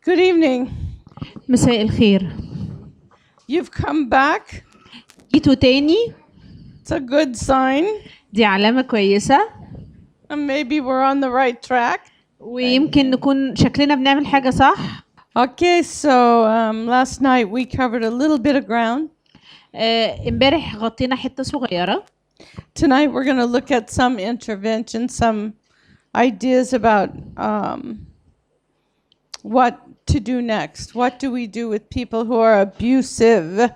Good evening. مساء الخير. You've come back. جيتوا تاني. It's a good sign. دي علامة كويسة. And maybe we're on the right track. ويمكن نكون شكلنا بنعمل حاجة صح. Okay, so last night we covered a little bit of ground. امبارح غطينا حتة صغيرة. Tonight we're going to look at some intervention, some ideas about what to do next. What do we do with people who are abusive?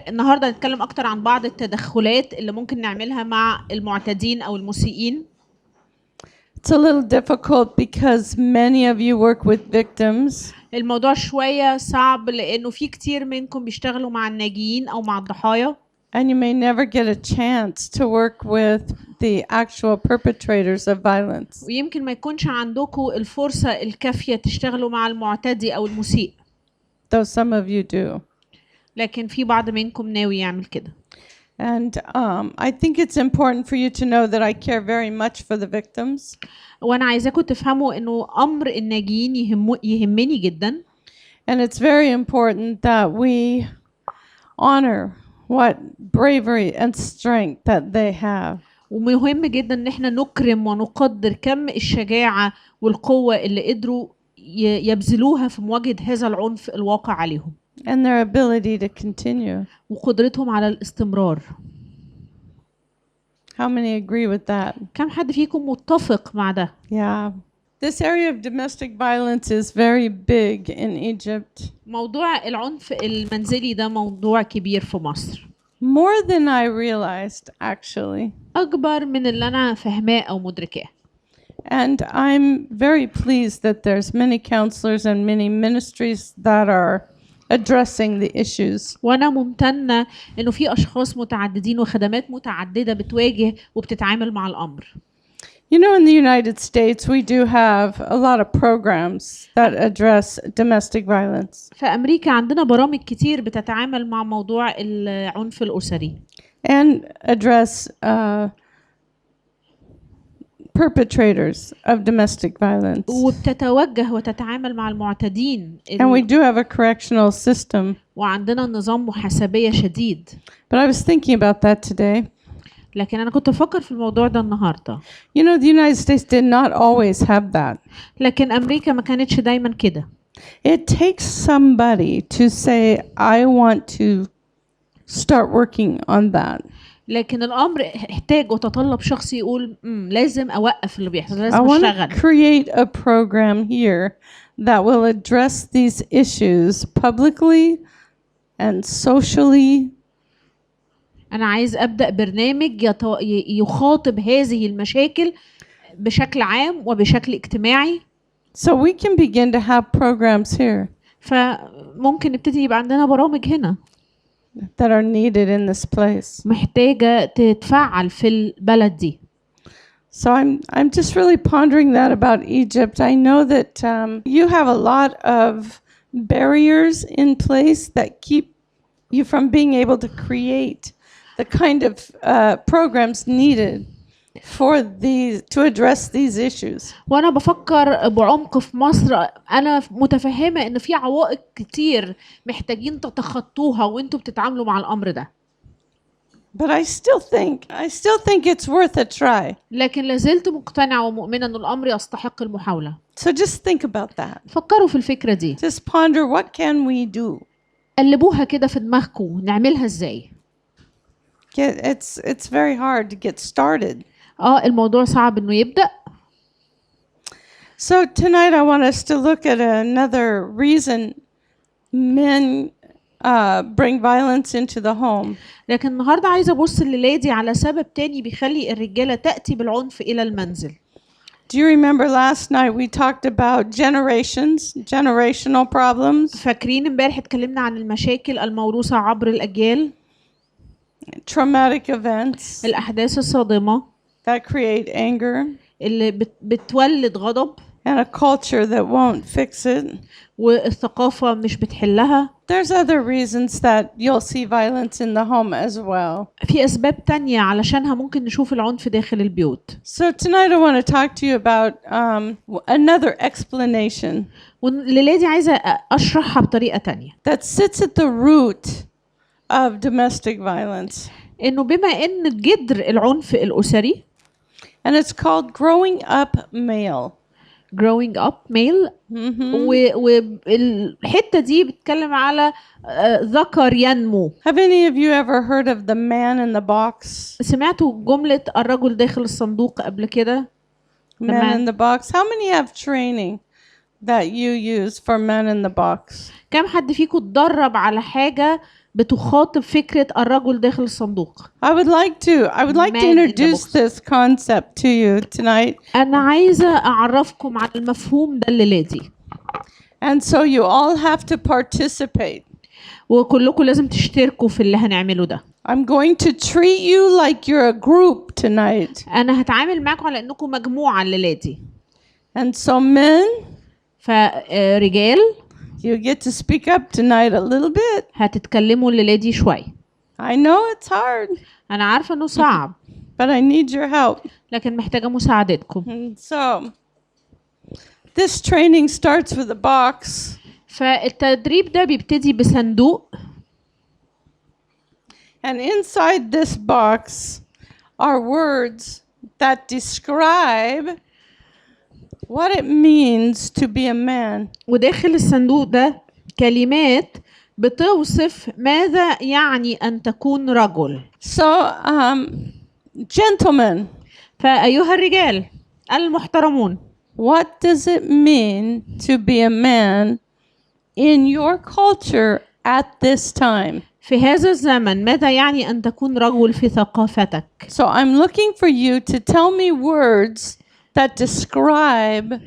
النهارده هنتكلم اكتر عن بعض التدخلات اللي ممكن نعملها مع المعتدين او المسيئين. It's a little difficult because many of you work with victims. الموضوع شوية صعب لانه في كتير منكم بيشتغلوا مع الناجيين او مع الضحايا. And you may never get a chance to work with the actual perpetrators of violence. ويمكن ما يكونش عندكم الفرصة الكافية تشتغلوا مع المعتدي أو المسيء. Though some of you do. لكن في بعض منكم ناوي يعمل كده. And I think it's important for you to know that I care very much for the victims. وأنا عايزاكم تفهموا إنه أمر الناجيين يهمني جدا. And it's very important that we honor what bravery and strength that they have. ومهم جدا إن إحنا نكرم ونقدر كم الشجاعة والقوة اللي قدروا يبذلوها في مواجهة هذا العنف الواقع عليهم. And their ability to continue. وقدرتهم على الاستمرار. How many agree with that? كم حد فيكم متفق مع ده؟ Yeah. This area of domestic violence is very big in Egypt. موضوع العنف المنزلي ده موضوع كبير في مصر. More than I realized, actually. أكبر من اللي أنا فهماه أو مدركاه. And I'm very pleased that there's many counselors and many ministries that are addressing the issues. وأنا ممتنة إنه في أشخاص متعددين وخدمات متعددة بتواجه وبتتعامل مع الأمر. You know, in the United States, we do have a lot of programs that address domestic violence. في أمريكا عندنا برامج كتير بتتعامل مع موضوع العنف الأسري. And address perpetrators of domestic violence. وبتتوجه وتتعامل مع المعتدين. And we do have a correctional system. وعندنا نظام محاسبية شديد. But I was thinking about that today. لكن أنا كنت بفكر في الموضوع ده النهاردة. You know, the United States did not always have that. لكن أمريكا ما كانتش دايما كده. It takes somebody to say, I want to start working on that. لكن الأمر احتاج وتطلب شخص يقول لازم أوقف اللي بيحصل، لازم I want أشتغل. to create a program here that will address these issues publicly and socially. أنا عايز أبدأ برنامج يخاطب هذه المشاكل بشكل عام وبشكل اجتماعي. So we can begin to have programs here. فممكن نبتدي يبقى عندنا برامج هنا. That are needed in this place. محتاجة تتفعل في البلد دي. So I'm just really pondering that about Egypt. I know that you have a lot of barriers in place that keep you from being able to create the kind of programs needed for these to address these issues. وأنا بفكر بعمق في مصر. أنا متفهمة إن في عوائق كتير محتاجين تتخطوها وأنتوا بتتعاملوا مع الأمر ده. But I still think it's worth a try. لكن لازلت مقتنعة ومؤمنة إن الأمر يستحق المحاولة. So just think about that. فكروا في الفكرة دي. Just ponder what can we do. قلبوها كده في دماغكم نعملها إزاي. It's very hard to get started. الموضوع صعب إنه يبدأ. So tonight I want us to look at another reason men bring violence into the home. لكن النهارده عايزة أبص للادي على سبب تاني بيخلي الرجالة تأتي بالعنف إلى المنزل. Do you remember last night we talked about generational problems? فاكرين امبارح اتكلمنا عن المشاكل الموروثة عبر الأجيال. Traumatic events. الأحداث الصادمة. That create anger. اللي بتولد غضب. and a culture that won't fix it. والثقافة مش بتحلها. There's other reasons that you'll see violence in the home as well. في أسباب تانية علشانها ممكن نشوف العنف داخل البيوت. So tonight I want to talk to you about another explanation والليلة دي عايزة أشرحها بطريقة تانية. that sits at the root of domestic violence. إنه بما إن جذر العنف الأسري. And it's called growing up male. growing up male. والحتة دي بتتكلم على ذكر ينمو. Have any of you ever heard of the man in the box? سمعتوا جملة الرجل داخل الصندوق قبل كده؟ Man in the box. How many have training that you use for man in the box? كم حد فيكم اتدرب على حاجة بتخاطب فكرة الرجل داخل الصندوق؟ I would like to introduce this concept to you tonight. أنا عايزة أعرفكم على المفهوم ده الليلة دي. And so you all have to participate. وكلكم لازم تشتركوا في اللي هنعمله ده. I'm going to treat you like you're a group tonight. أنا هتعامل معاكم على إنكم مجموعة الليلة دي. And so men, فرجال, you get to speak up tonight a little bit. هتتكلموا الليلة دي شوي. I know it's hard. أنا عارفة إنه صعب. But I need your help. لكن محتاجة مساعدتكم. And so this training starts with a box. فالتدريب ده بيبتدي بصندوق. And inside this box are words that describe what it means to be a man. وداخل الصندوق ده كلمات بتوصف ماذا يعني أن تكون رجل. So, gentlemen, فأيها الرجال المحترمون. What does it mean to be a man in your culture at this time? في هذا الزمن ماذا يعني أن تكون رجل في ثقافتك؟ So I'm looking for you to tell me words that describe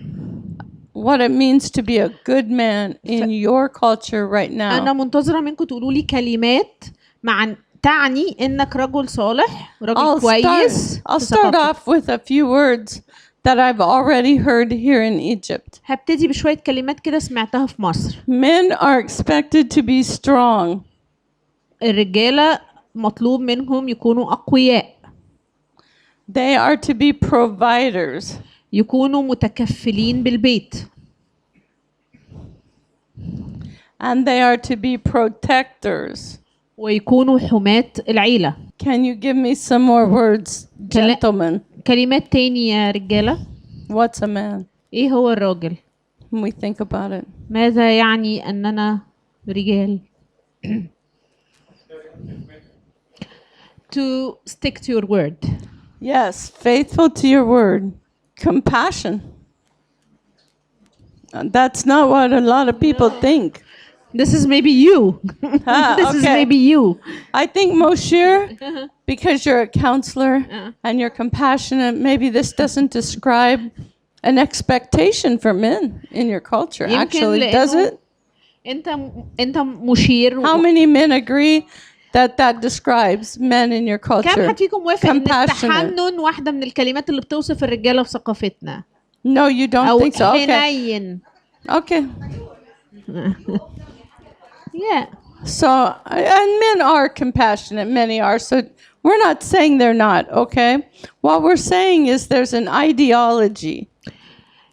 what it means to be a good man in your culture right now. أنا منتظرة منكم تقولوا لي كلمات تعني إنك رجل صالح، رجل كويس. I'll start off with a few words that I've already heard here in Egypt. هبتدي بشوية كلمات كده سمعتها في مصر. Men are expected to be strong. الرجالة مطلوب منهم يكونوا أقوياء. They are to be providers. يكونوا متكفلين بالبيت. And they are to be protectors. ويكونوا حماة العيلة. Can you give me some more words, gentlemen? كلمات تاني يا رجالة. What's a man? إيه هو الراجل؟ When we think about it. ماذا يعني أننا رجال؟ To stick to your word. Yes, faithful to your word. Compassion. That's not what a lot of people think. This is maybe you. This is maybe you. I think Moshe, because you're a counselor and you're compassionate, maybe this doesn't describe an expectation for men in your culture. Actually, does it? أنت مشير. How many men agree that describes men in your culture? كم حد فيكم موافق إن التحنن واحدة من الكلمات اللي بتوصف الرجالة في ثقافتنا؟ No, you don't think so. أو حنين. Okay. Yeah. So, and men are compassionate, many are. So we're not saying they're not, okay? What we're saying is there's an ideology.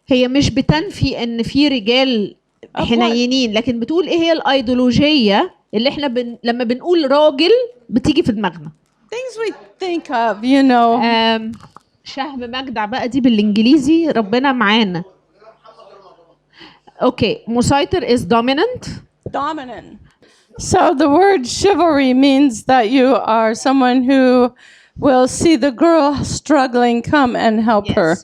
هي مش بتنفي ان في رجال حنينين، لكن بتقول ايه هي الايديولوجية اللي احنا لما بنقول راجل بتيجي في دماغنا. Things we think of, you know. شهم مجدع بقى دي بالانجليزي، ربنا معانا. Okay, مسيطر is dominant. Dominant. So the word chivalry means that you are someone who will see the girl struggling, come and help her.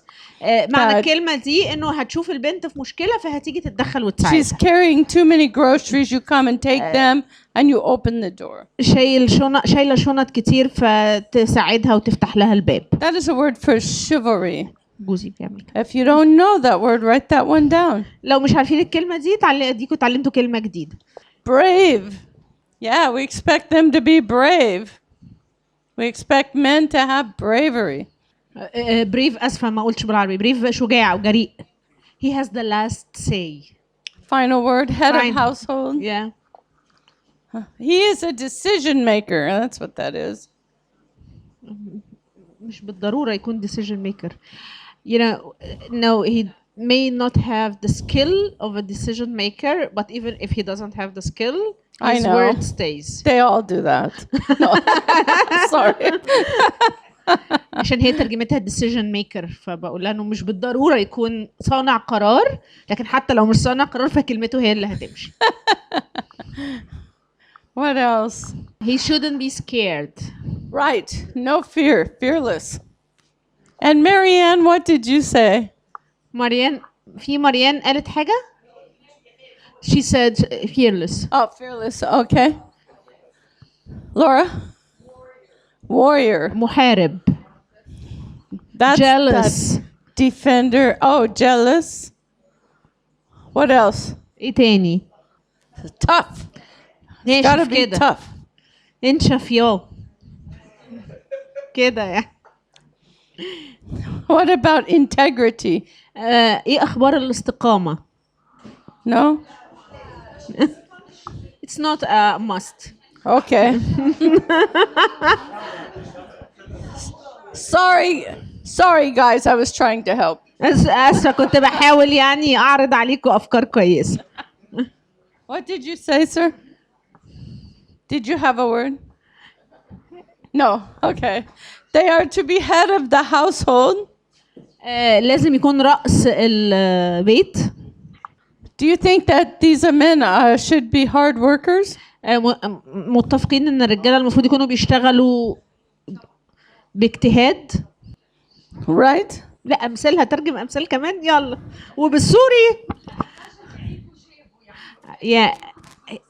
معنى الكلمة دي إنه هتشوف البنت في مشكلة فهتيجي تتدخل وتساعدها. She's carrying too many groceries, you come and take them and you open the door. شايلة شنط كتير فتساعدها وتفتح لها الباب. That is a word for chivalry. جوزي بيعمل. If you don't know that word, write that one down. لو مش عارفين الكلمة دي اديكوا اتعلمتوا كلمة جديدة. Brave. Yeah, we expect them to be brave. We expect men to have bravery. بريف أسفة ما قلتش بالعربي. بريف شجاع وجريء. He he has the last say. Final word, head of Fine. household. Yeah. He is a decision maker. That's what that is. مش بالضرورة يكون decision maker. You know, no, he may not have the skill of a decision maker, but even if he doesn't have the skill, I his know. word stays. They all do that. No. Sorry. عشان هي ترجمتها decision maker، فبقول لها انه مش بالضرورة يكون صانع قرار، لكن حتى لو مش صانع قرار فكلمته هي اللي هتمشي. What else? He shouldn't be scared. Right. No fear. Fearless. And Marianne, what did you say? مريان قالت حاجة؟ She said fearless. Oh, fearless. Okay. Laura? Warrior. محارب. That's Jealous. Defender. Oh, jealous. What else? ايه تاني؟ Tough. Gotta ناشف be كده. tough. انشف ياه. كده يعني. What about integrity? ايه اخبار الاستقامة؟ No? It's not a must. Okay. Sorry guys, I was trying to help. اسفة كنت بحاول يعني اعرض عليكم افكار كويسة. What did you say, sir? Did you have a word? No. Okay. They are to be head of the household. لازم يكون رأس البيت. Do you think that these men should be hard workers? متفقين ان الرجاله المفروض يكونوا بيشتغلوا باجتهاد. Right? لا امثال، هترجم امثال كمان يلا وبالسوري. Yeah,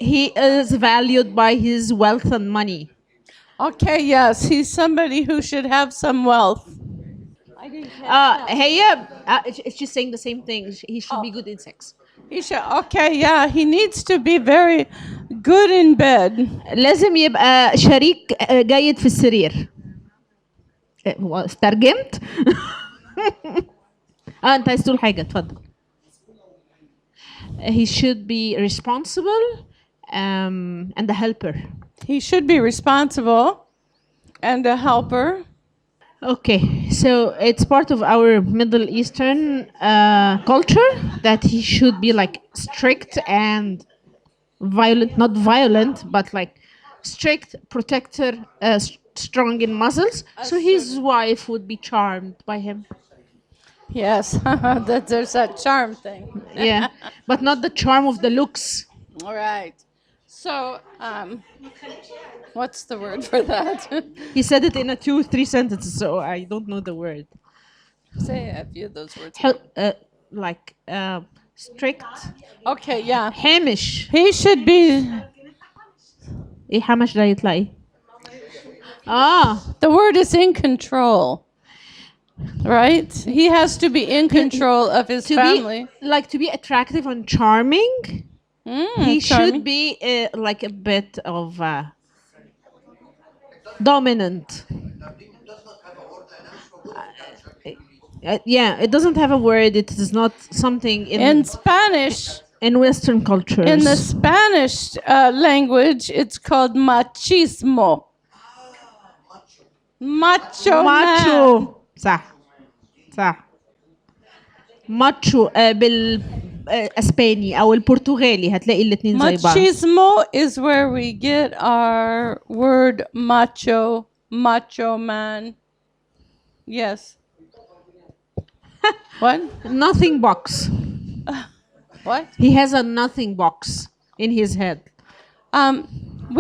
he is valued by his wealth and money. Okay, yes, he's somebody who should have some wealth. هي it's just saying the same thing. He should be good in sex. He should, okay, yeah, he needs to be very good in bed. لازم يبقى شريك جيد في السرير. ترجمت؟ انت عايز تقول حاجة، اتفضل. He should be responsible and a helper. He should be responsible and a helper. Okay, so it's part of our Middle Eastern culture that he should be like strict and violent, not violent, but like strict, protector, strong in muscles. So his wife would be charmed by him. Yes, that there's that charm thing. Yeah, but not the charm of the looks. All right. So, what's the word for that? He said it in 2-3 sentences, so I don't know the word. Say a few of those words. Like strict. Okay, yeah. حامش. He should be. ايه حمش ده يطلع ايه؟ The word is in control. Right? He has to be in control of his family. To be attractive and charming. He charming. should be like a bit of dominant. Yeah, it doesn't have a word. It is not something In Spanish. In Western cultures. In the Spanish language, it's called machismo. Macho. صح. ماتشو بالاسباني او البرتغالي هتلاقي الاثنين زي بعض. Machismo is where we get our word macho man. Yes. What? Nothing box. What? He has a nothing box in his head.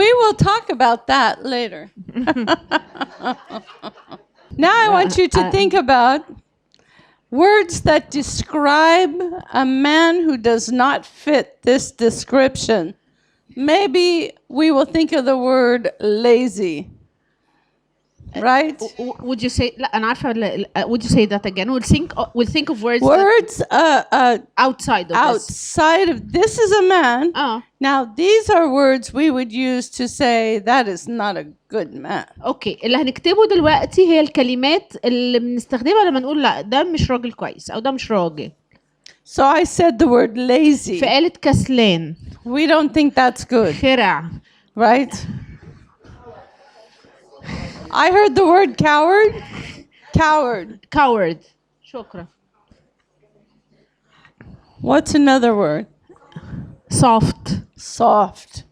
We will talk about that later. Now I want you to think about words that describe a man who does not fit this description. Maybe we will think of the word lazy. Right? Would you say لا أنا عارفة would you say that again? We'll think of words outside of this is a man. Now these are words we would use to say that is not a good man. اوكي اللي هنكتبه دلوقتي هي الكلمات اللي بنستخدمها لما نقول لا ده مش راجل كويس او ده مش راجل. So I said the word lazy. فقالت كسلان. We don't think that's good, خرع. right? I heard the word coward. Coward. coward. شكرا. What's another word? soft. Soft.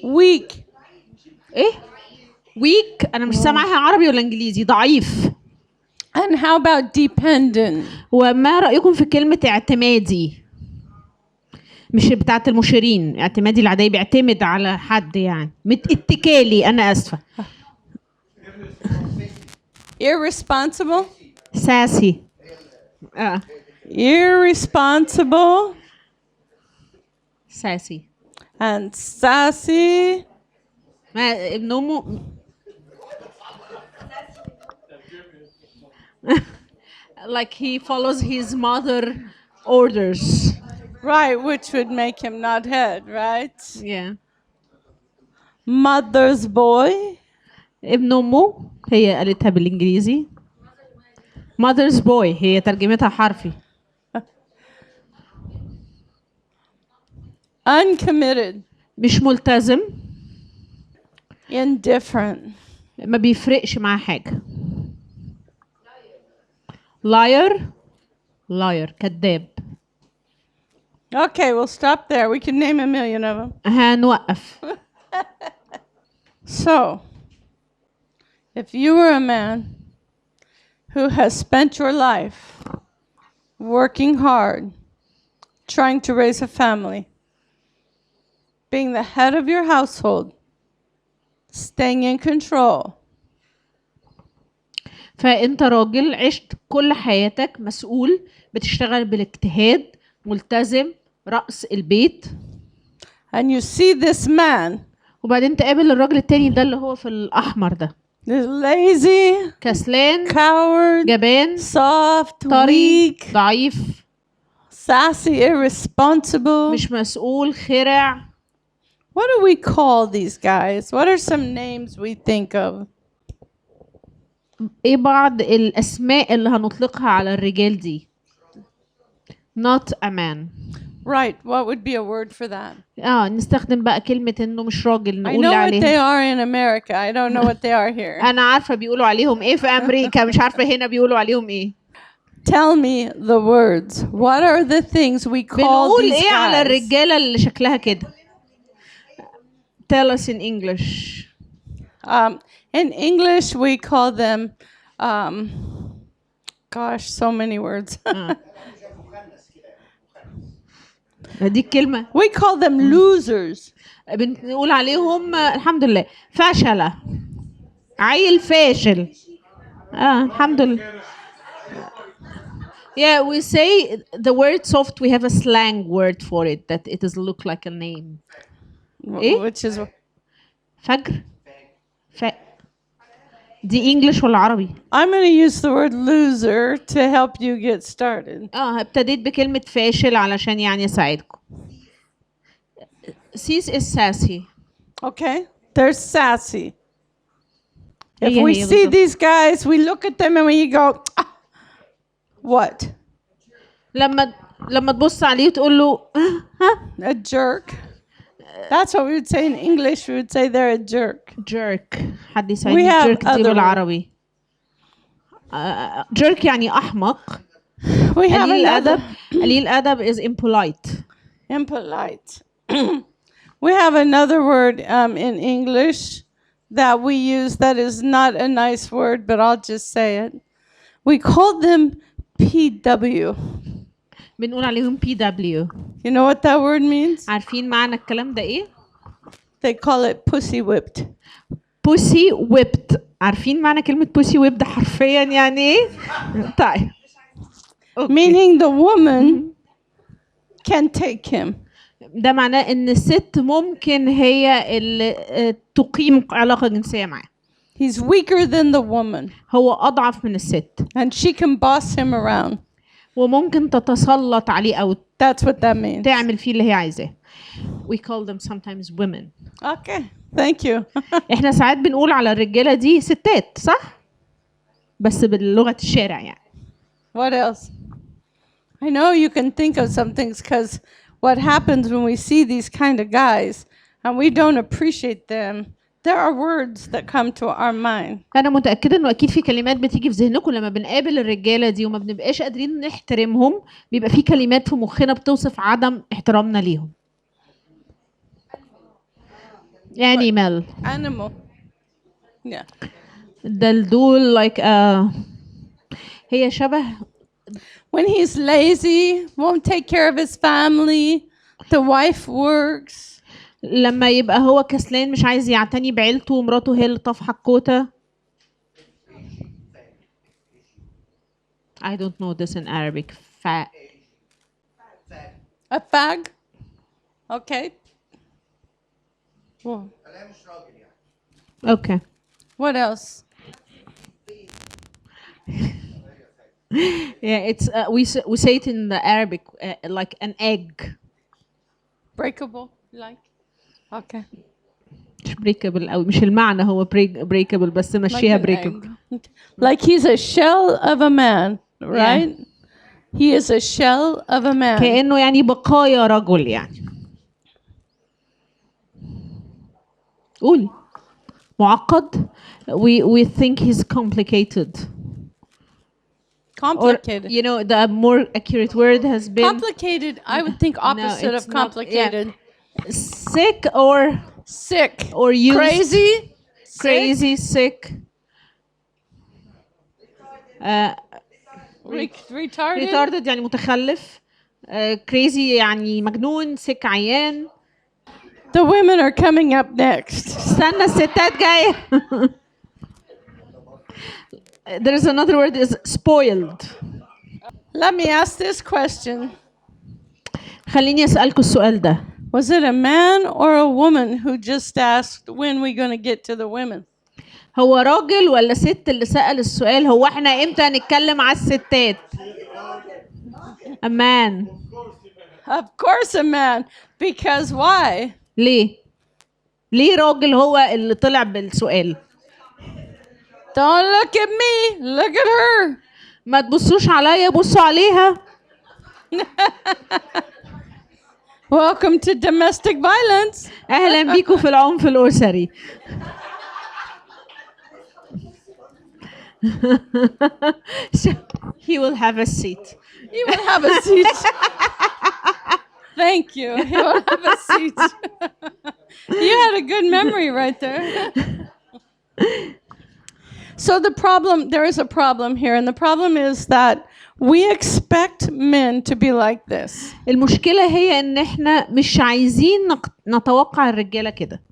Weak. ايه weak؟ انا مش سامعها عربي ولا انجليزي. ضعيف. And how about dependent? وما رأيكم في كلمة اعتمادي؟ مش بتاعت المشيرين، اعتمادي العادية بيعتمد على حد يعني. اتكالي. أنا آسفة. Irresponsible. sassy. Irresponsible. sassy. And sassy. ما ابن أمه like he follows his mother orders. Right, which would make him not head, right? yeah. Mother's boy. ابن أمه هي قالتها بالإنجليزي. mother's boy هي ترجمتها حرفي. Uncommitted. مش ملتزم. Indifferent. ما بيفرقش معاه حاجة. liar. liar كذاب. Okay, we'll stop there. We can name a million of them. هنوقف. So, if you were a man who has spent your life working hard, trying to raise a family, being the head of your household, staying in control. فأنت راجل عشت كل حياتك مسؤول، بتشتغل بالاجتهاد، ملتزم، رأس البيت. And you see this man. وبعدين تقابل الراجل التاني ده اللي هو في الأحمر ده. Lazy. كسلان. Coward. جبان. Soft. طري. Weak. ضعيف. Sassy. Irresponsible. مش مسؤول. خرع. What do we call these guys? What are some names we think of? ايه بعض الأسماء اللي هنطلقها على الرجال دي؟ not a man. Right. What would be a word for that? نستخدم بقى كلمة انه مش راجل. I نقول know what عليه. they are in America. I don't know what they are here. انا عارفة بيقولوا عليهم ايه في امريكا، مش عارفة هنا بيقولوا عليهم ايه. Tell me the words. What are the things we call بنقول these ايه guys? على الرجالة اللي شكلها كده؟ Tell us in English. In English, we call them, gosh, so many words. دي الكلمة. We call them losers. بنقول عليهم الحمد لله فاشلة. عيل فاشل. الحمد لله. Yeah, we say the word soft. We have a slang word for it that it is look like a name. Which is فجر. دي English ولا عربي؟ I'm going to use the word loser to help you get started. ابتديت بكلمة فاشل علشان يعني يساعدكم. Sis is sassy. Okay? They're sassy. If هي we هي see بالظبط. these guys, we look at them and we go, what? لما تبص عليه وتقول له A jerk. That's what we would say in English. We would say they're a jerk. jerk. حد يساعدني. We have jerk دي other بالعربي. jerk يعني أحمق. We have قليل another. الأدب. قليل الأدب is impolite. Impolite. We have another word in English that we use that is not a nice word, but I'll just say it. We call them PW. بنقول عليهم PW. You know what that word means? عارفين معنى الكلام ده إيه؟ They call it pussy whipped. pussy whipped. عارفين معنى كلمة pussy whipped حرفيا يعني إيه؟ طيب. Meaning the woman can take him. ده معناه ان الست ممكن هي اللي تقيم علاقة جنسية معاه. He's weaker than the woman. هو أضعف من الست. And she can boss him around. وممكن تتسلط عليه أو That's what that means. تعمل فيه اللي هي عايزاه. We call them sometimes women. Okay, thank you. احنا ساعات بنقول على الرجالة دي ستات صح؟ بس باللغة الشارع يعني. What else? I know you can think of some things because what happens when we see these kind of guys and we don't appreciate them, there are words that come to our mind. انا متاكده انه اكيد في كلمات بتيجي في ذهنكم لما بنقابل الرجاله دي وما بنبقاش قادرين نحترمهم، بيبقى في كلمات في مخنا بتوصف عدم احترامنا ليهم. animal. Animal. Yeah. دلدول like هي شبه When he's lazy, won't take care of his family, the wife works. لما يبقى هو كسلان مش عايز يعتني بعيلته ومراته هي اللي طافحه الكوته. I don't know this in Arabic. A fag. Okay. Whoa. Okay. What else? Yeah, it's we say it in the Arabic like an egg. Breakable, like? Okay. مش breakable أوي، مش المعنى هو breakable بس مشيها Like an breakable. egg. Like he's a shell of a man, right? Yeah. He is a shell of a man. كأنه يعني بقايا رجل يعني. قولي. معقد. We think he's complicated. Complicated. Or, you know, the more accurate word has been Complicated, I would think opposite of complicated. Sick or sick. Or used. Crazy. Crazy, sick. Retarded. Retarded يعني متخلف. Crazy يعني مجنون. Sick عيان. The women are coming up next. استنى الستات جاية. There's another word is spoiled. Let me ask this question. خليني أسألكوا السؤال ده. Was it a man or a woman who just asked when we going to get to the women? هو راجل ولا ست اللي سأل السؤال هو احنا امتى هنتكلم على الستات؟ A man. Of course a man. Because why? ليه؟ ليه راجل هو اللي طلع بالسؤال؟ Don't look at me. Look at her. ما تبصوش عليا بصوا عليها. Welcome to domestic violence. أهلا بيكم في العنف الأسري. So, he will have a seat. He will have a seat. Thank you. He will have a seat. You had a good memory right there. So there is a problem here, and the problem is that we expect men to be like this. المشكلة هي إن إحنا مش عايزين نتوقع الرجالة كده.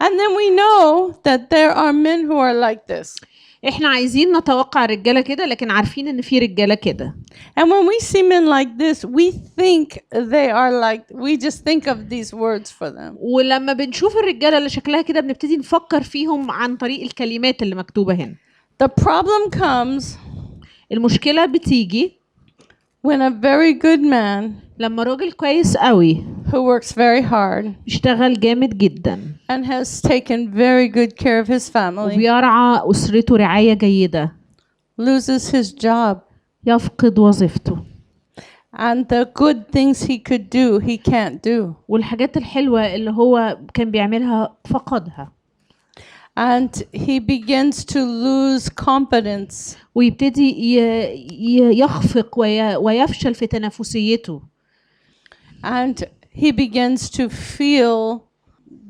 And then we know that there are men who are like this. إحنا عايزين نتوقع الرجالة كده لكن عارفين إن في رجالة كده. And when we see men like this, we think they are like, we just think of these words for them. ولما بنشوف الرجالة اللي شكلها كده بنبتدي نفكر فيهم عن طريق الكلمات اللي مكتوبة هنا. The problem comes المشكلة بتيجي when a very good man لما راجل كويس قوي who works very hard بيشتغل جامد جدا and has taken very good care of his family وبيرعى أسرته رعاية جيدة loses his job يفقد وظيفته and the good things he could do he can't do والحاجات الحلوة اللي هو كان بيعملها فقدها and he begins to lose confidence ويبتدي يخفق ويفشل في تنافسيته and he begins to feel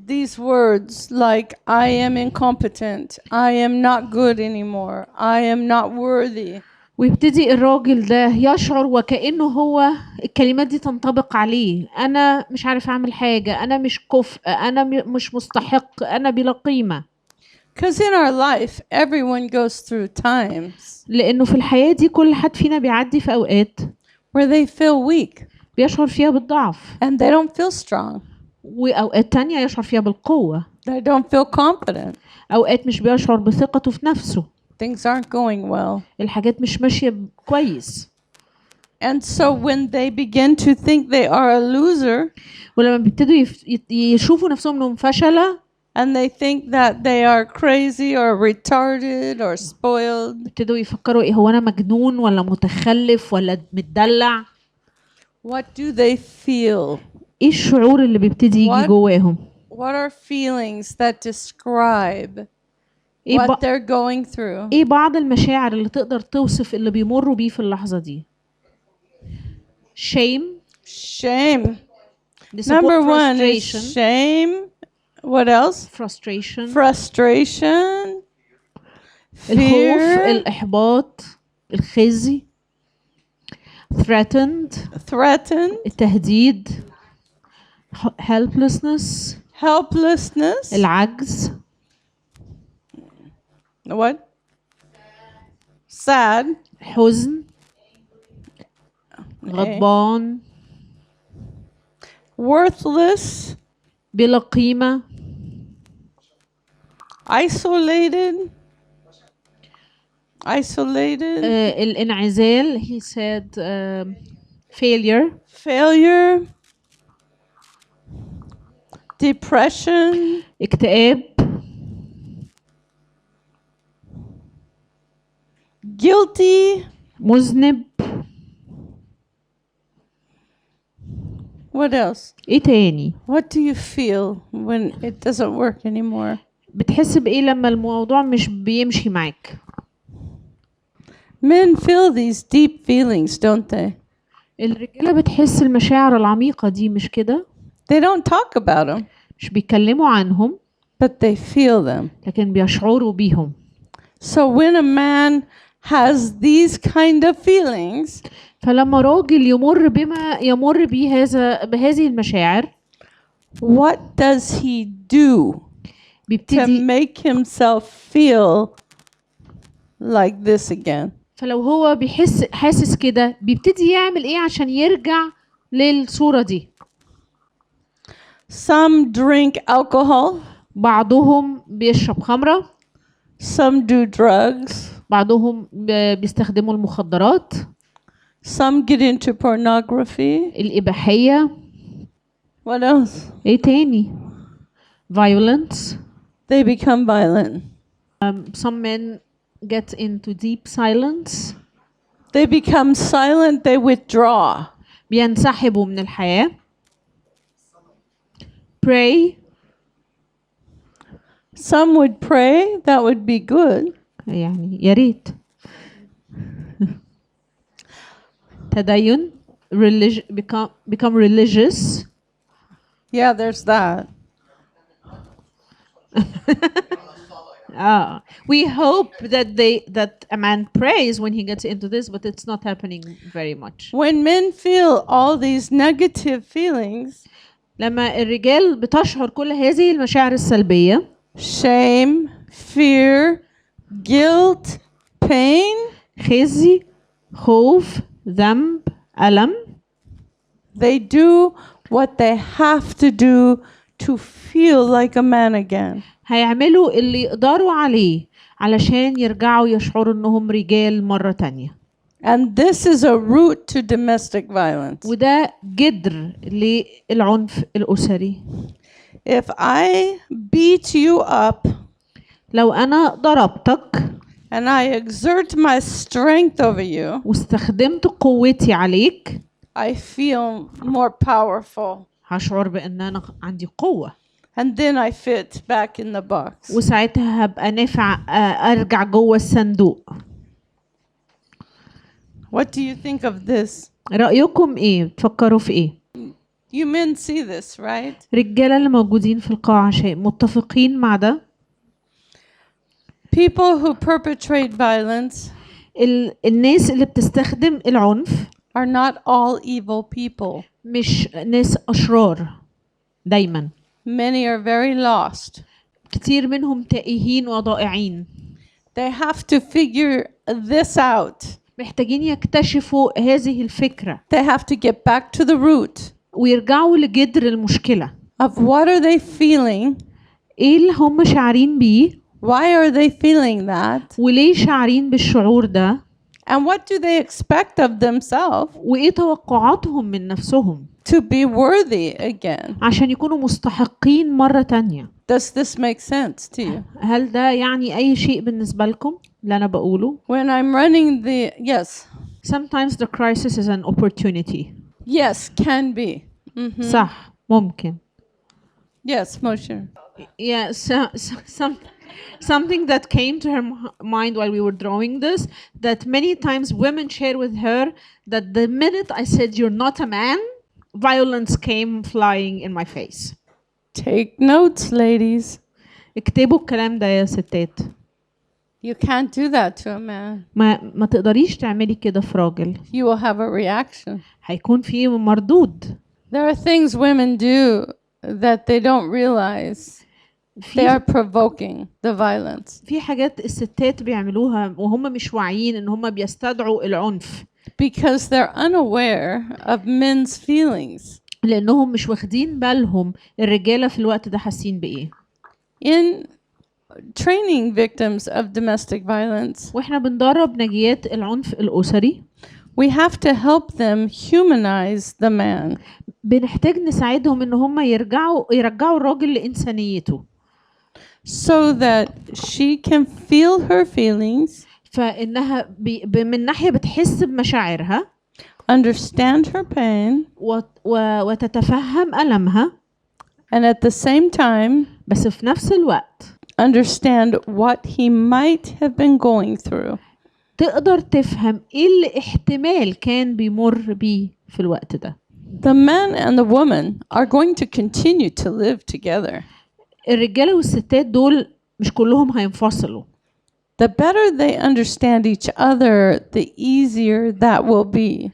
these words like I am incompetent, I am not good anymore, I am not worthy. ويبتدي الراجل ده يشعر وكأنه هو الكلمات دي تنطبق عليه أنا مش عارف أعمل حاجة أنا مش كفء أنا مش مستحق أنا بلا قيمة. Because in our life everyone goes through times لأنه في الحياة دي كل حد فينا بيعدي في أوقات where they feel weak بيشعر فيها بالضعف and they don't feel strong. وأوقات تانية يشعر فيها بالقوة. They don't feel confident. أوقات مش بيشعر بثقته في نفسه. Things aren't going well. الحاجات مش ماشية كويس. And so when they begin to think they are a loser ولما بيبتدوا يشوفوا نفسهم إنهم فشلة and they think that they are crazy or retarded or spoiled بيبتدوا يفكروا إيه هو أنا مجنون ولا متخلف ولا متدلع. What do they feel? ايه الشعور اللي بيبتدي يجي What- جواهم؟ What are feelings that describe ايه what they're going through? ايه بعض المشاعر اللي تقدر توصف اللي بيمروا بيه في اللحظة دي؟ shame. Shame. disappoint- Number one is frustration. shame. What else? frustration. Frustration. الخوف، Fear. الإحباط، الخزي. threatened. Threatened. التهديد. helplessness. Helplessness. العجز. What? Sad. حزن. غضبان. Worthless. بلا قيمة. Isolated. Isolated. الانعزال. he said failure. Failure. Depression. اكتئاب. Guilty. مذنب. What else? ايه تاني؟ What do you feel when it doesn't work anymore? بتحس بإيه لما الموضوع مش بيمشي معاك؟ Men feel these deep feelings, don't they? الرجالة بتحس المشاعر العميقة دي، مش كده؟ They don't talk about them, مش بيتكلموا عنهم but they feel them. لكن بيشعروا بيهم. So when a man has these kind of feelings, فلما راجل يمر بهذه المشاعر، what does he do to بيبتدي. make himself feel like this again? فلو هو حاسس كده، بيبتدي يعمل ايه عشان يرجع للصورة دي؟ Some drink alcohol, بعضهم بيشرب خمرة، some do drugs, بعضهم بيستخدموا المخدرات، some get into pornography. الإباحية. What else? ايه تاني؟ violence. They become violent. Some men get into deep silence. They become silent, they withdraw. بينسحبوا من الحياة. pray. Some would pray, that would be good. يعني يا ريت. تدين. become religious. Yeah, there's that. We hope that a man prays when he gets into this, but it's not happening very much. When men feel all these negative feelings, لما الرجال بتشعر كل هذه المشاعر السلبية، shame, fear, guilt, pain, خزي، خوف، ذنب، ألم، they do what they have to do to feel like a man again. هيعملوا اللي يقدروا عليه علشان يرجعوا يشعروا انهم رجال مرة تانية. And this is a root to domestic violence. وده جذر للعنف الأسري. If I beat you up لو أنا ضربتك and I exert my strength over you, واستخدمت قوتي عليك، I feel more powerful. هشعر بأن أنا عندي قوة. And then I fit back in the box. وساعتها هبقى نافع أرجع جوه الصندوق. What do you think of this? رأيكم إيه؟ تفكروا في إيه؟ You men see this, right? رجالة اللي موجودين في القاعة متفقين مع ده؟ People who perpetrate violence الناس اللي بتستخدم العنف are not all evil people. مش ناس أشرار دايما. Many are very lost. كتير منهم تائهين وضائعين. They have to figure this out. محتاجين يكتشفوا هذه الفكرة. They have to get back to the root ويرجعوا لجذر المشكلة. of what are they feeling? ايه اللي هم شعرين بيه؟ Why are they feeling that? وليه شعرين بالشعور ده؟ And what do they expect of themselves وايه توقعاتهم من نفسهم to be worthy again? عشان يكونوا مستحقين مرة تانية. Does this make sense to you? هل ده يعني أي شيء بالنسبة لكم اللي أنا بقوله؟ When I'm running the, yes, Sometimes the crisis is an opportunity. Yes, can be. Mhm. صح ممكن. Yes, Moshe. Yeah, something that came to her mind while we were drawing this, that many times women share with her that the minute I said you're not a man, violence came flying in my face. Take notes, ladies. اكتبوا الكلام ده يا ستات. You can't do that to a man. ما تقدريش تعملي كده في راجل. You will have a reaction. هيكون في مردود. There are things women do that they don't realize. They are provoking the violence. في حاجات الستات بيعملوها وهم مش واعيين ان هم بيستدعوا العنف. Because they're unaware of men's feelings. لانهم مش واخدين بالهم الرجالة في الوقت ده حاسين بايه. In training victims of domestic violence, واحنا بندرب ناجيات العنف الأسري. we have to help them humanize the man. بنحتاج نساعدهم ان هم يرجعوا الراجل لإنسانيته. So that she can feel her feelings. فإنها من ناحية بتحس بمشاعرها. Understand her pain. وتتفهم ألمها. And at the same time, بس في نفس الوقت understand what he might have been going through. تقدر تفهم ايه اللي احتمال كان بيمر بيه في الوقت ده. The man and the woman are going to continue to live together. الرجالة والستات دول مش كلهم هينفصلوا. The better they understand each other, the easier that will be.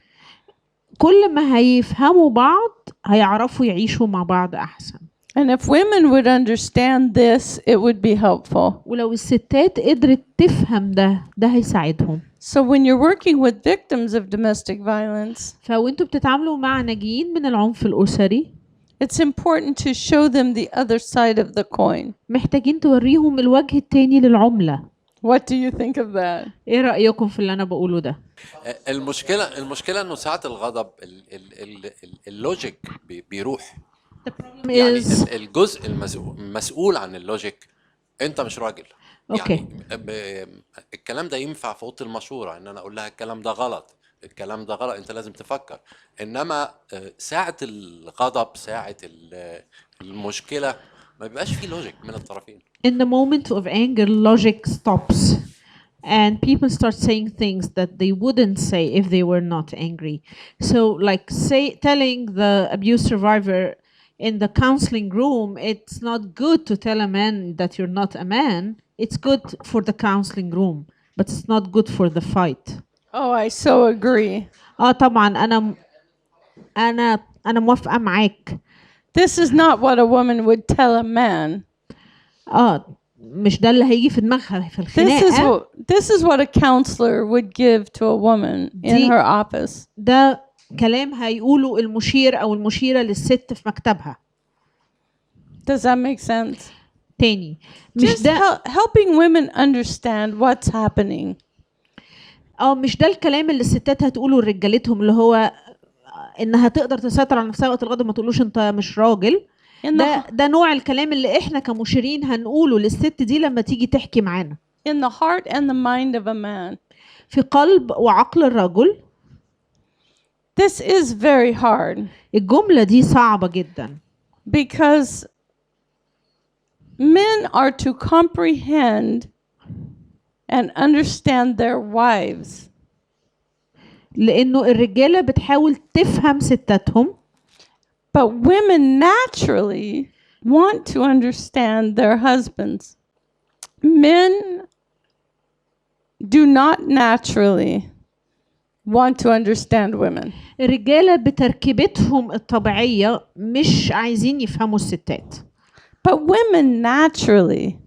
كل ما هيفهموا بعض هيعرفوا يعيشوا مع بعض أحسن. And if women would understand this, it would be helpful. ولو الستات قدرت تفهم ده هيساعدهم. So when you're working with victims of domestic violence, فوانتوا بتتعاملوا مع ناجيين من العنف الأسري, it's important to show them the other side of the coin. محتاجين توريهم الوجه التاني للعملة. What do you think of that? ايه رأيكم في اللي أنا بقوله ده؟ المشكلة إنه ساعات الغضب اللوجيك بيروح. يعني الجزء المسؤول عن اللوجيك انت مش راجل. اوكي. يعني الكلام ده ينفع في اوضه المشوره ان انا اقول لها الكلام ده غلط، الكلام ده غلط، انت لازم تفكر. انما ساعه الغضب، ساعه المشكله، ما بيبقاش فيه لوجيك من الطرفين. In the moment of anger, logic stops and people start saying things that they wouldn't say if they were not angry. So like telling the abuse survivor in the counseling room, it's not good to tell a man that you're not a man. It's good for the counseling room, but it's not good for the fight. Oh, I so agree. طبعا أنا موافقة معاك. This is not what a woman would tell a man. مش ده اللي هيجي في دماغها في الخناقة. This is what a counselor would give to a woman in her office. ده كلام هيقوله المشير أو المشيرة للست في مكتبها. Does that make sense? تاني مش ده helping women understand what's happening. مش ده الكلام اللي الستات هتقوله لرجالتهم اللي هو إنها تقدر تسيطر على نفسها وقت الغضب، ما تقولوش أنت مش راجل. ده نوع الكلام اللي إحنا كمشيرين هنقوله للست دي لما تيجي تحكي معانا. In the heart and the mind of a man. في قلب وعقل الرجل. This is very hard. الجملة دي صعبة جدا. Because men are to comprehend and understand their wives. لأنه الرجالة بتحاول تفهم ستاتهم. But women naturally want to understand their husbands. Men do not naturally want to understand women. الرجالة بتركيبتهم الطبيعية مش عايزين يفهموا الستات. But women naturally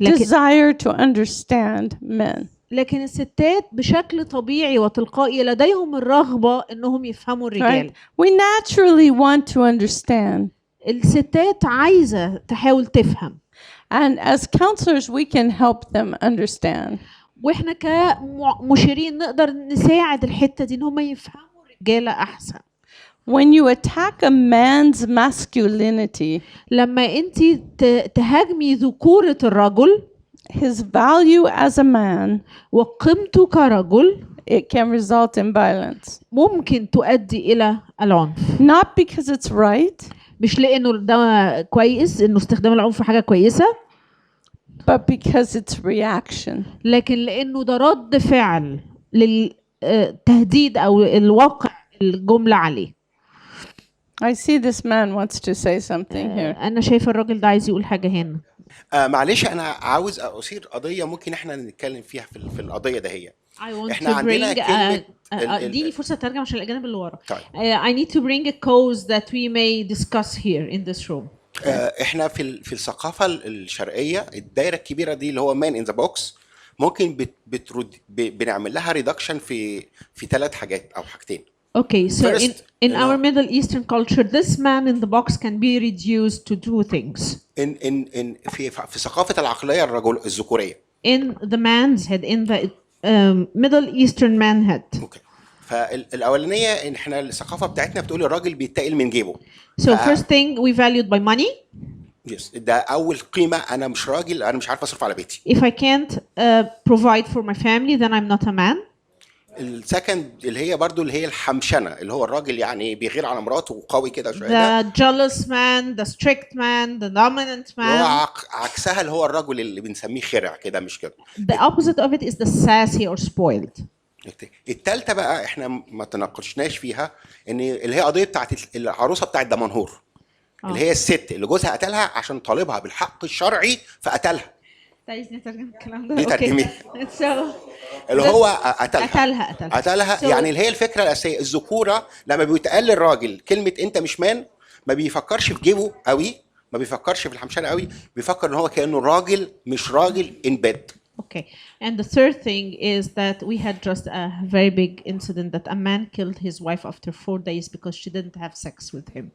desire to understand men. لكن الستات بشكل طبيعي وتلقائي لديهم الرغبة إنهم يفهموا الرجال. We naturally want to understand. الستات عايزة تحاول تفهم. And as counselors we can help them understand. وإحنا كمشيرين نقدر نساعد الحتة دي إن هم يفهموا الرجالة أحسن. When you attack a man's masculinity, لما أنت تهاجمي ذكورة الرجل, his value as a man, وقيمته كرجل, it can result in violence. ممكن تؤدي إلى العنف. Not because it's right, مش لأنه ده كويس، إنه استخدام العنف حاجة كويسة، but because it's reaction. لكن لأنه ده رد فعل للتهديد أو الواقع الجملة عليه. I see this man wants to say something here. أنا شايفة الراجل ده عايز يقول حاجة هنا. معلش انا عاوز اثير قضيه ممكن احنا نتكلم فيها في القضيه ده. هي احنا عندنا اديني فرصه اترجم عشان الاجانب اللي ورا. طيب. I need to bring a cause that we may discuss here in this room. احنا في الثقافه الشرقيه الدايره الكبيره دي اللي هو مان ان ذا بوكس ممكن بنعمل لها ريدكشن في 3 حاجات او حاجتين. Okay, so First, in our Middle Eastern culture, this man in the box can be reduced to 2 things. في ثقافة العقلية الذكورية. In the man's head, in the Middle Eastern man head. Okay. فالأولانية إن إحنا الثقافة بتاعتنا بتقول الراجل بيتقل من جيبه. So first thing we valued by money. Yes. ده أول قيمة. أنا مش راجل، أنا مش عارف أصرف على بيتي. If I can't provide for my family, then I'm not a man. السكند اللي هي برضو اللي هي الحمشنه، اللي هو الراجل يعني بيغير على مراته وقوي كده شويه. The jealous man, the strict man, the dominant man. هو عكسها اللي هو الرجل اللي بنسميه خرع كده، مش كده. The opposite of it is the sassy or spoiled. الثالثه بقى احنا ما تناقشناش فيها، ان اللي هي قضيه بتاعت العروسه بتاعت دمنهور، اللي هي الست اللي جوزها قتلها عشان طالبها بالحق الشرعي فقتلها. عايزني اترجم الكلام ده؟ دي ترجمه. اللي هو قتلها يعني اللي هي الفكره الاساسيه. الذكوره لما بيتقال للراجل كلمه انت مش مان، ما بيفكرش في جيبه قوي، ما بيفكرش في الحمشانه قوي، بيفكر ان هو كانه راجل مش راجل in bed. Okay, and the third thing is that we had just a very big incident that a man killed his wife after 4 days because she didn't have sex with him.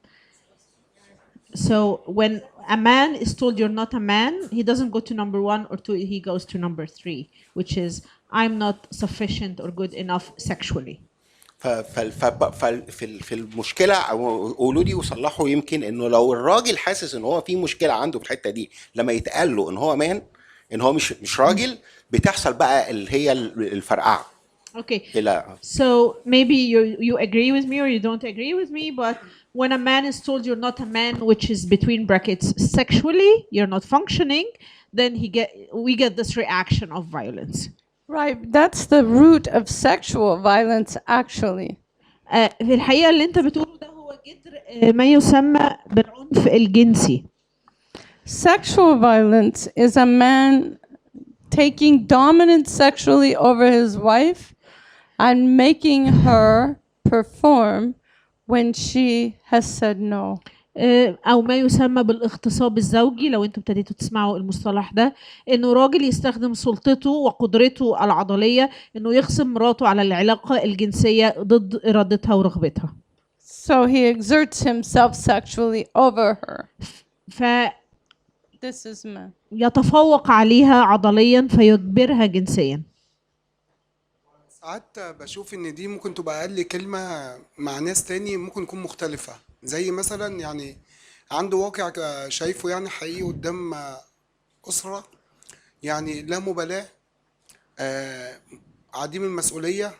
So when a man is told you're not a man, he doesn't go to number 1 or 2, he goes to number 3, which is I'm not sufficient or good enough sexually. في المشكله او قولوا لي وصلحوا، يمكن انه لو الراجل حاسس ان هو في مشكله عنده في الحته دي، لما يتقال له ان هو مان، ان هو مش راجل، بتحصل بقى اللي هي الفرقعه. Okay. So maybe you agree with me or you don't agree with me, but when a man is told you're not a man, which is between brackets sexually, you're not functioning, then we get this reaction of violence. Right, that's the root of sexual violence actually. في الحقيقة اللي انت بتقوله ده هو جذر ما يسمى بالعنف الجنسي. Sexual violence is a man taking dominance sexually over his wife and making her perform when she has said no. أو ما يسمى بالاغتصاب الزوجي، لو انتم ابتديتوا تسمعوا المصطلح ده، إنه راجل يستخدم سلطته وقدرته العضلية إنه يغصب مراته على العلاقة الجنسية ضد إرادتها ورغبتها. So he exerts himself sexually over her. This is man. يتفوق عليها عضليا فيجبرها جنسيا. ساعات بشوف ان دي ممكن تبقى اقل كلمة مع ناس تاني ممكن تكون مختلفة، زي مثلا يعني عنده واقع شايفه يعني حقيقي قدام أسرة يعني لا مبالاة، عديم المسؤولية،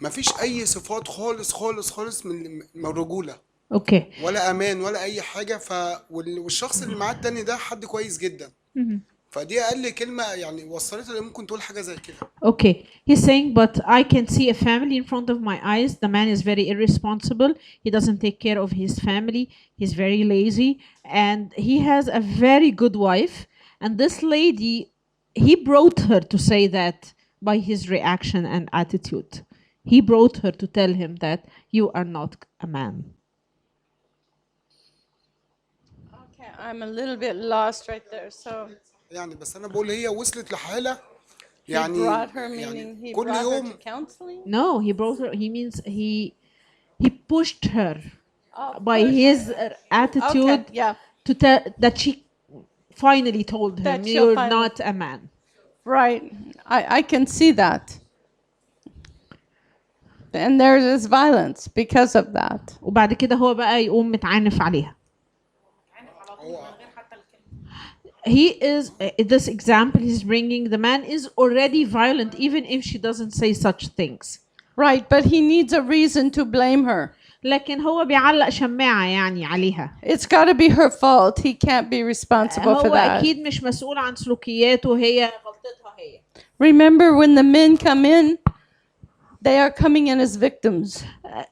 مفيش أي صفات خالص خالص خالص من الرجولة. اوكي. ولا أمان ولا أي حاجة. والشخص اللي معاه التاني ده حد كويس جدا. فدي أقل كلمة يعني وصلت اللي ممكن تقول حاجة زي كده. Okay, he's saying, but I can see a family in front of my eyes. The man is very irresponsible. He doesn't take care of his family. He's very lazy, and he has a very good wife. And this lady, he brought her to say that by his reaction and attitude. He brought her to tell him that you are not a man. Okay, I'm a little bit lost right there. So يعني بس أنا بقول هي وصلت لحالة يعني he brought her, meaning he كل brought يوم her to counseling? No, he brought her. He means he pushed her by his attitude to tell that she finally told him you're not a man. Right, I can see that. And there is violence because of that. وبعد كده هو بقى يقوم متعنف عليها. he is this example he's bringing, the man is already violent even if she doesn't say such things. Right, but he needs a reason to blame her. لكن هو بيعلق شماعة يعني عليها. It's got to be her fault. He can't be responsible for هو that. أكيد مش مسؤول عن سلوكياته، هي غلطتها هي. Remember when the men come in, they are coming in as victims.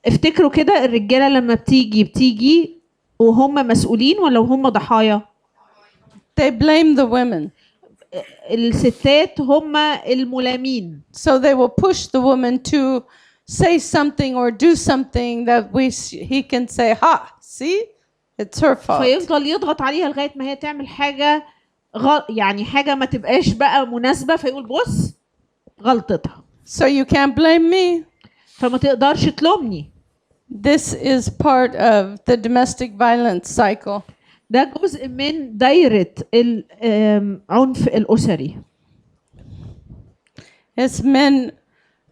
افتكروا كده الرجالة لما بتيجي وهم مسؤولين ولا وهم ضحايا؟ They blame the women. الستات هم الملامين. So they will push the woman to say something or do something that he can say, ha, see, it's her fault. فيفضل يضغط عليها لغاية ما هي تعمل حاجة يعني حاجة ما تبقاش بقى مناسبة، فيقول بص غلطتها. So you can't blame me. فما تقدرش تلومني. This is part of the domestic violence cycle. ده جزء من دايرة العنف الأسري. It's men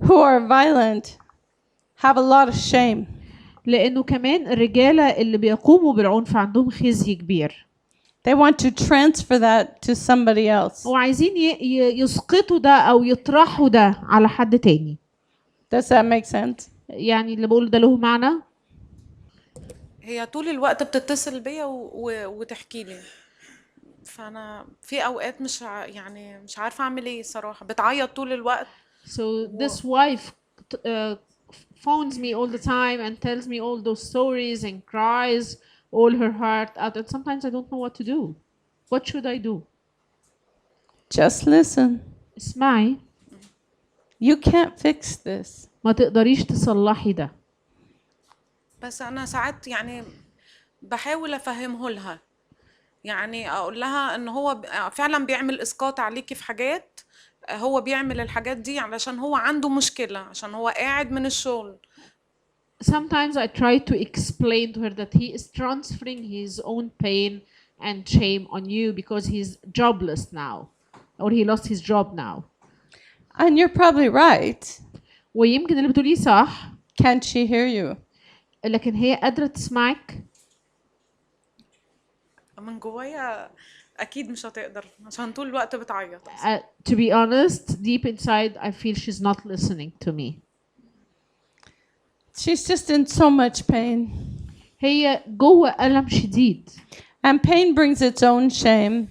who are violent have a lot of shame. لأنه كمان الرجالة اللي بيقوموا بالعنف عندهم خزي كبير. They want to transfer that to somebody else. وعايزين يسقطوا ده أو يطرحوا ده على حد تاني. Does that make sense? يعني اللي بقول ده له معنى؟ هي طول الوقت بتتصل بيا وتحكي لي، فانا في اوقات يعني مش عارفه اعمل ايه صراحه، بتعيط طول الوقت. So this wife phones me all the time and tells me all those stories and cries all her heart out, and sometimes I don't know what to do. What should I do? Just listen. اسمعي. You can't fix this. ما تقدريش تصلحي ده. بس انا ساعات يعني بحاول افهمه لها، يعني اقول لها ان هو فعلا بيعمل اسقاط عليكي في حاجات، هو بيعمل الحاجات دي علشان هو عنده مشكلة، عشان هو قاعد من الشغل. Sometimes I try to explain to her that he is transferring his own pain and shame on you because he's jobless now or he lost his job now. And you're probably right. ويمكن اللي بتقوليه صح. Can't she hear you? لكن هي قادرة تسمعك. من جوايا أكيد مش هتقدر عشان طول الوقت بتعيط. To be honest, deep inside I feel she's not listening to me. She's just in so much pain. هي جوه ألم شديد. And pain brings its own shame.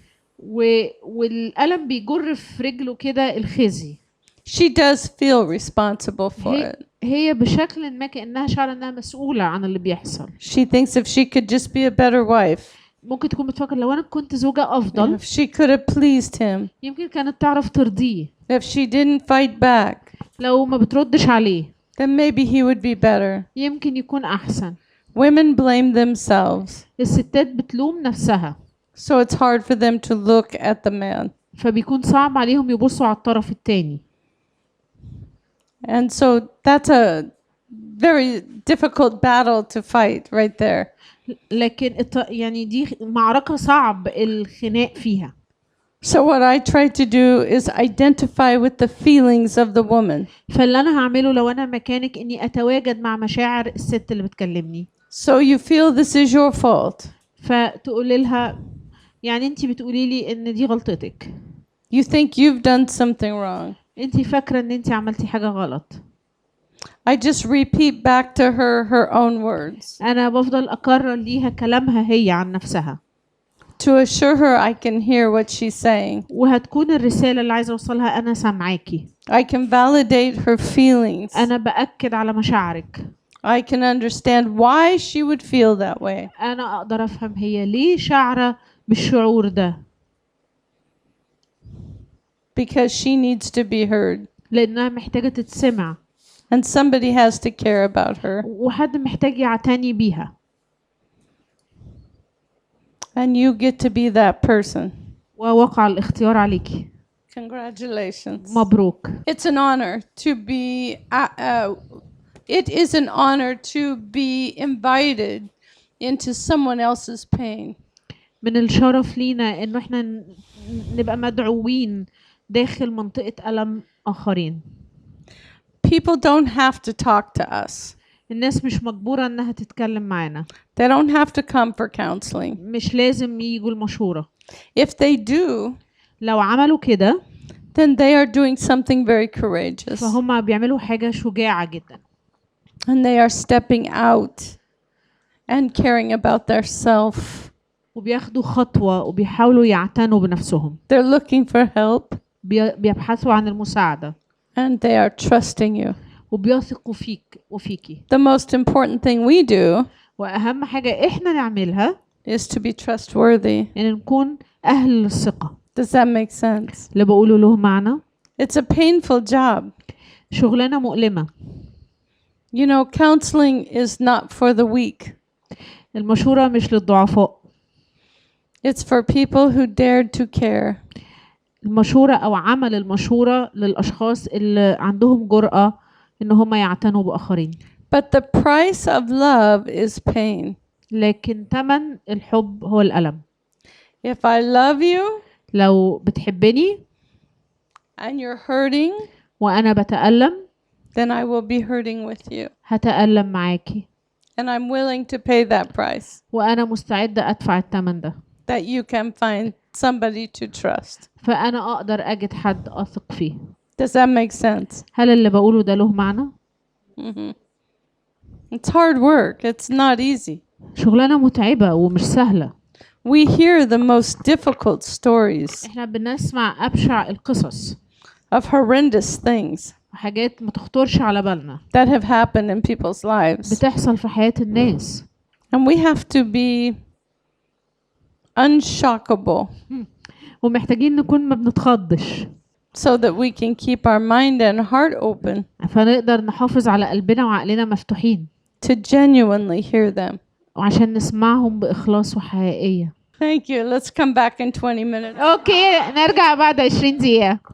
والألم بيجر في رجله كده الخزي. She does feel responsible for it. هي بشكل ما كأنها شعر إنها مسؤولة عن اللي بيحصل. She thinks if she could just be a better wife. ممكن تكون بتفكر لو أنا كنت زوجة أفضل. If she could have pleased him. يمكن كانت تعرف ترضيه. If she didn't fight back. لو ما بتردش عليه. Then maybe he would be better. يمكن يكون أحسن. Women blame themselves. الستات بتلوم نفسها. So it's hard for them to look at the man. فبيكون صعب عليهم يبصوا على الطرف التاني. And so that's a very difficult battle to fight right there. لكن يعني دي معركة صعب الخناق فيها. So what I try to do is identify with the feelings of the woman. فاللي أنا هعمله لو أنا مكانك إني أتواجد مع مشاعر الست اللي بتكلمني. So you feel this is your fault. فتقولي لها يعني أنتي بتقولي لي إن دي غلطتك. You think you've done something wrong. أنتي فاكرة إن أنتي عملتي حاجة غلط. I just repeat back to her own words. أنا بفضل أكرر ليها كلامها هي عن نفسها. To assure her I can hear what she's saying. وهتكون الرسالة اللي عايزة أوصلها أنا سامعاكي. I can validate her feelings. أنا بأكد على مشاعرك. I can understand why she would feel that way. أنا أقدر أفهم هي ليه شعرة بالشعور ده. Because she needs to be heard. لأنها محتاجة تتسمع. And somebody has to care about her. وحد محتاج يعتني بيها. And you get to be that person. ووقع الاختيار عليكي. Congratulations. مبروك. It's an honor to be it is an honor to be invited into someone else's pain. من الشرف لينا إنه إحنا نبقى مدعوين داخل منطقة ألم آخرين. People don't have to talk to us. الناس مش مجبورة انها تتكلم معانا. They don't have to come for counseling. مش لازم يجوا المشورة. If they do, لو عملوا كده then they are doing something very courageous. فهم بيعملوا حاجة شجاعة جدا. And they are stepping out and caring about their self. وبياخدوا خطوة وبيحاولوا يعتنوا بنفسهم. They're looking for help. بيبحثوا عن المساعدة. And they are trusting you. وبيثقوا فيك وفيكي. The most important thing we do وأهم حاجة إحنا نعملها is to be trustworthy. إن نكون أهل الثقة. Does that make sense? اللي بقوله له معنى. It's a painful job. شغلانة مؤلمة. You know, counseling is not for the weak. المشورة مش للضعفاء. It's for people who dared to care. المشورة أو عمل المشورة للأشخاص اللي عندهم جرأة إن هم يعتنوا بآخرين. But the price of love is pain. لكن ثمن الحب هو الألم. If I love you لو بتحبني and you're hurting, وأنا بتألم then I will be hurting with you. هتألم معاكي. And I'm willing to pay that price. وأنا مستعدة أدفع الثمن ده. That you can find somebody to trust. فأنا أقدر أجد حد أثق فيه. Does that make sense? هل اللي بقوله ده له معنى؟ It's hard work. It's not easy. شغلانة متعبة ومش سهلة. We hear the most difficult stories احنا بنسمع أبشع القصص. of horrendous things حاجات ما تخطرش على بالنا. that have happened in people's lives. بتحصل في حياة الناس. And we have to be unshockable ومحتاجين نكون ما بنتخضش. so that we can keep our mind and heart open فنقدر نحافظ على قلبنا وعقلنا مفتوحين. to genuinely hear them. وعشان نسمعهم بإخلاص وحقيقية. Thank you. Let's come back in 20 minutes. اوكي نرجع بعد 20 دقيقة.